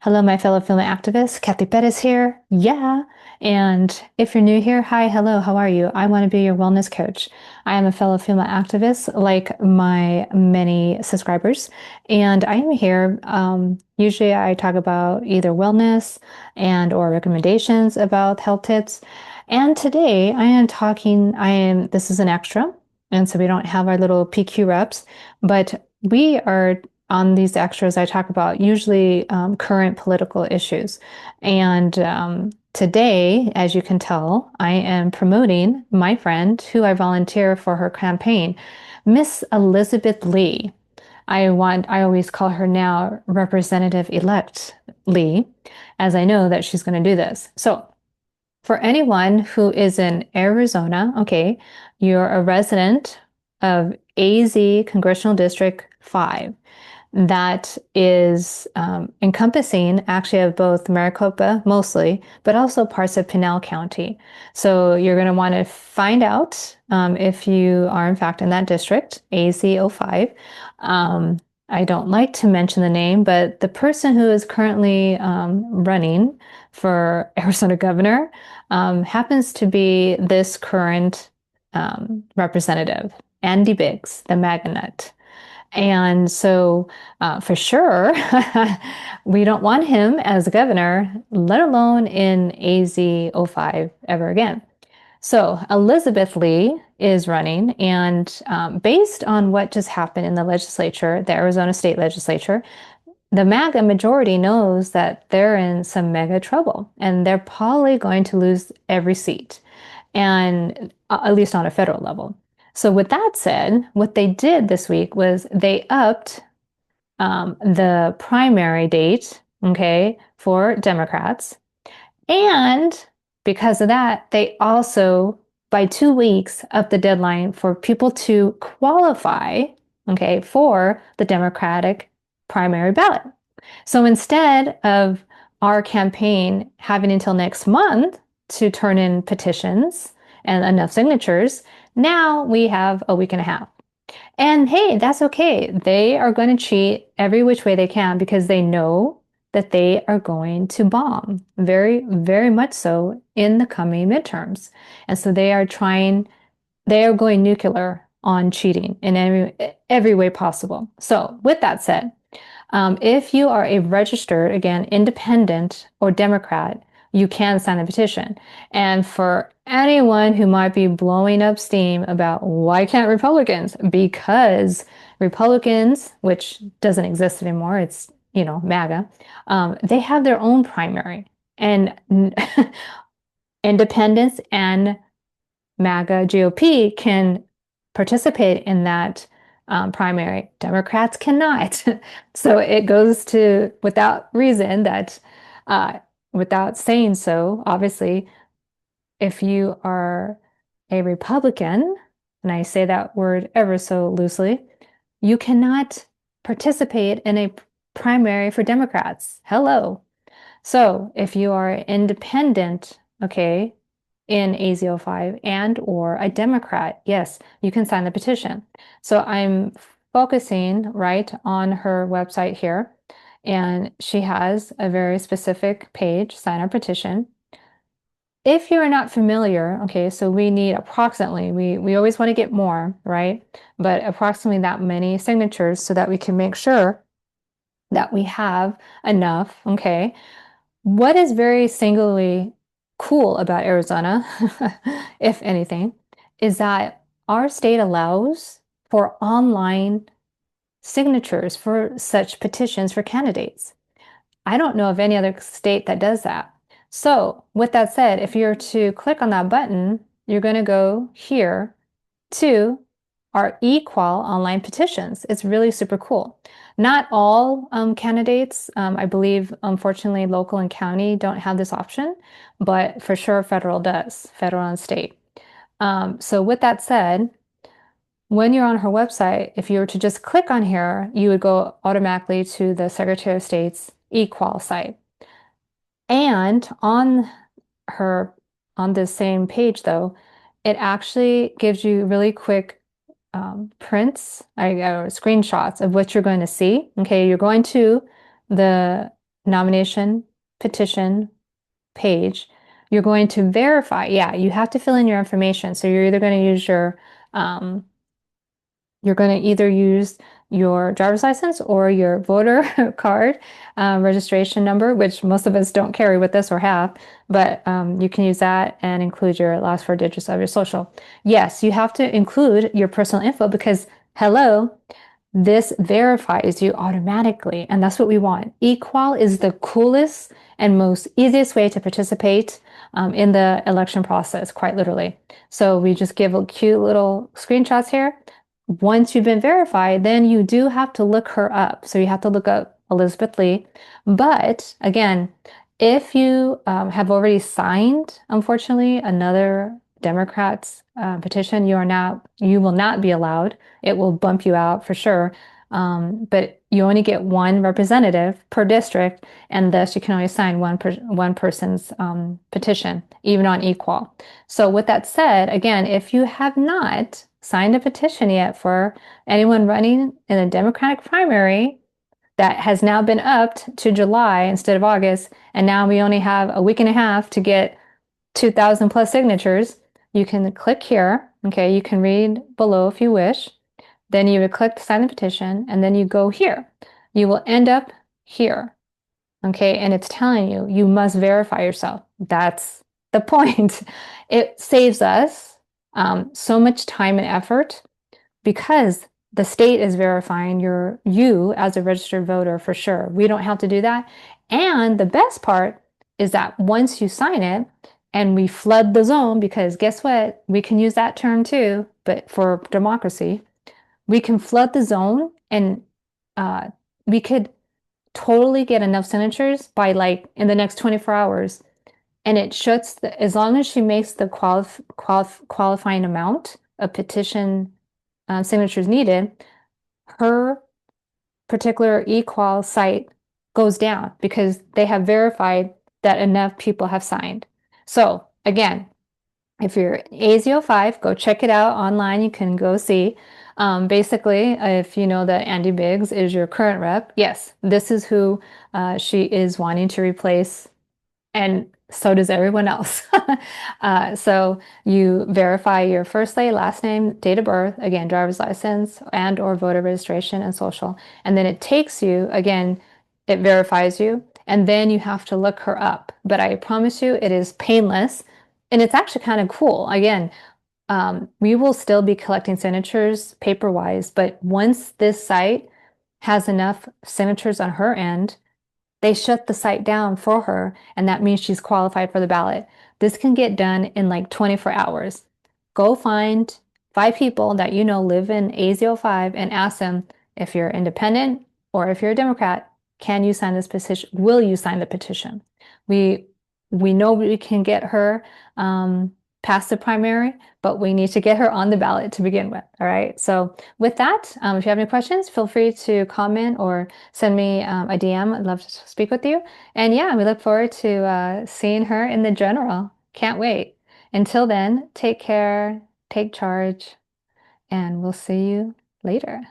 Hello, my fellow film activists. Cathy here. Yeah. And if you're new here, hi, hello, how are you? I want to be your wellness coach. I am a fellow female activist, like my many subscribers, and I am here. Usually, I talk about either wellness and or recommendations about health tips. And today, I am talking. This is an extra, and so we don't have our little PQ reps, but we are on these extras, I talk about usually current political issues. And today, as you can tell, I am promoting my friend who I volunteer for her campaign, Miss Elizabeth Lee. I always call her now Representative-elect Lee, as I know that she's going to do this. So for anyone who is in Arizona, okay, you're a resident of AZ Congressional District 5 that is encompassing actually of both Maricopa mostly, but also parts of Pinal County. So you're going to want to find out if you are in fact in that district, AZ05. I don't like to mention the name, but the person who is currently running for Arizona governor happens to be this current representative, Andy Biggs, the MAGA nut. And so, for sure, we don't want him as governor, let alone in AZ05 ever again. So, Elizabeth Lee is running, and based on what just happened in the legislature, the Arizona state legislature, the MAGA majority knows that they're in some mega trouble, and they're probably going to lose every seat, and at least on a federal level. So with that said, what they did this week was they upped the primary date, okay, for Democrats. And because of that, they also, by 2 weeks, upped the deadline for people to qualify, okay, for the Democratic primary ballot. So instead of our campaign having until next month to turn in petitions and enough signatures, now we have a week and a half. And hey, that's okay. They are going to cheat every which way they can because they know that they are going to bomb very, very much so in the coming midterms. And so they are going nuclear on cheating in every way possible. So with that said, if you are a registered, again, independent or Democrat, you can sign the petition. And for anyone who might be blowing up steam about why can't Republicans? Because Republicans, which doesn't exist anymore, it's, MAGA, they have their own primary. And independents and MAGA GOP can participate in that primary. Democrats cannot. So it goes to without reason that, without saying so, obviously, if you are a Republican, and I say that word ever so loosely, you cannot participate in a primary for Democrats. Hello. So if you are independent, okay, in AZ05 and or a Democrat, yes, you can sign the petition. So I'm focusing right on her website here, and she has a very specific page, sign our petition. If you're not familiar, okay, so we need approximately, we always want to get more, right? But approximately that many signatures so that we can make sure that we have enough, okay? What is very singularly cool about Arizona, if anything, is that our state allows for online signatures for such petitions for candidates. I don't know of any other state that does that. So, with that said, if you're to click on that button, you're going to go here to our eQual online petitions. It's really super cool. Not all candidates, I believe, unfortunately, local and county don't have this option, but for sure federal does, federal and state. So with that said, when you're on her website, if you were to just click on here, you would go automatically to the Secretary of State's eQual site. And on this same page though, it actually gives you really quick prints or screenshots of what you're going to see. Okay, you're going to the nomination petition page, you're going to verify. Yeah, you have to fill in your information. So you're either going to use um, your driver's license or your voter card registration number, which most of us don't carry with us or have, but you can use that and include your last four digits of your social. Yes, you have to include your personal info because, hello, this verifies you automatically, and that's what we want. Equal is the coolest and most easiest way to participate in the election process, quite literally. So we just give a cute little screenshots here. Once you've been verified, then you do have to look her up. So you have to look up Elizabeth Lee. But again, if you have already signed, unfortunately, another Democrat's petition, you will not be allowed. It will bump you out for sure. But you only get one representative per district, and thus you can only sign one person's petition, even on equal. So with that said, again, if you have not signed a petition yet for anyone running in a Democratic primary that has now been upped to July instead of August, and now we only have a week and a half to get 2,000 plus signatures, you can click here. Okay, you can read below if you wish. Then you would click sign the petition, and then you go here. You will end up here. Okay, and it's telling you you must verify yourself. That's the point. It saves us so much time and effort because the state is verifying you as a registered voter for sure. We don't have to do that. And the best part is that once you sign it and we flood the zone, because guess what? We can use that term too, but for democracy, we can flood the zone and we could totally get enough signatures by like in the next 24 hours. And it shuts as long as she makes the qualifying amount of petition signatures needed, her particular equal site goes down because they have verified that enough people have signed. So again, if you're AZ05, go check it out online. You can go see. Basically, if you know that Andy Biggs is your current rep, yes, this is who she is wanting to replace, and so does everyone else. So you verify your first name, last name, date of birth, again, driver's license and or voter registration and social. And then it takes you, again, it verifies you, and then you have to look her up. But I promise you, it is painless. And it's actually kind of cool. Again, we will still be collecting signatures paper-wise, but once this site has enough signatures on her end, they shut the site down for her, and that means she's qualified for the ballot. This can get done in like 24 hours. Go find 5 people that you know live in AZ05 and ask them if you're independent or if you're a Democrat, can you sign this petition? Will you sign the petition? We we know we can get her past the primary, but we need to get her on the ballot to begin with. All right. So with that, if you have any questions, feel free to comment or send me a DM. I'd love to speak with you. And yeah, we look forward to seeing her in the general. Can't wait. Until then, take care, take charge, and we'll see you later.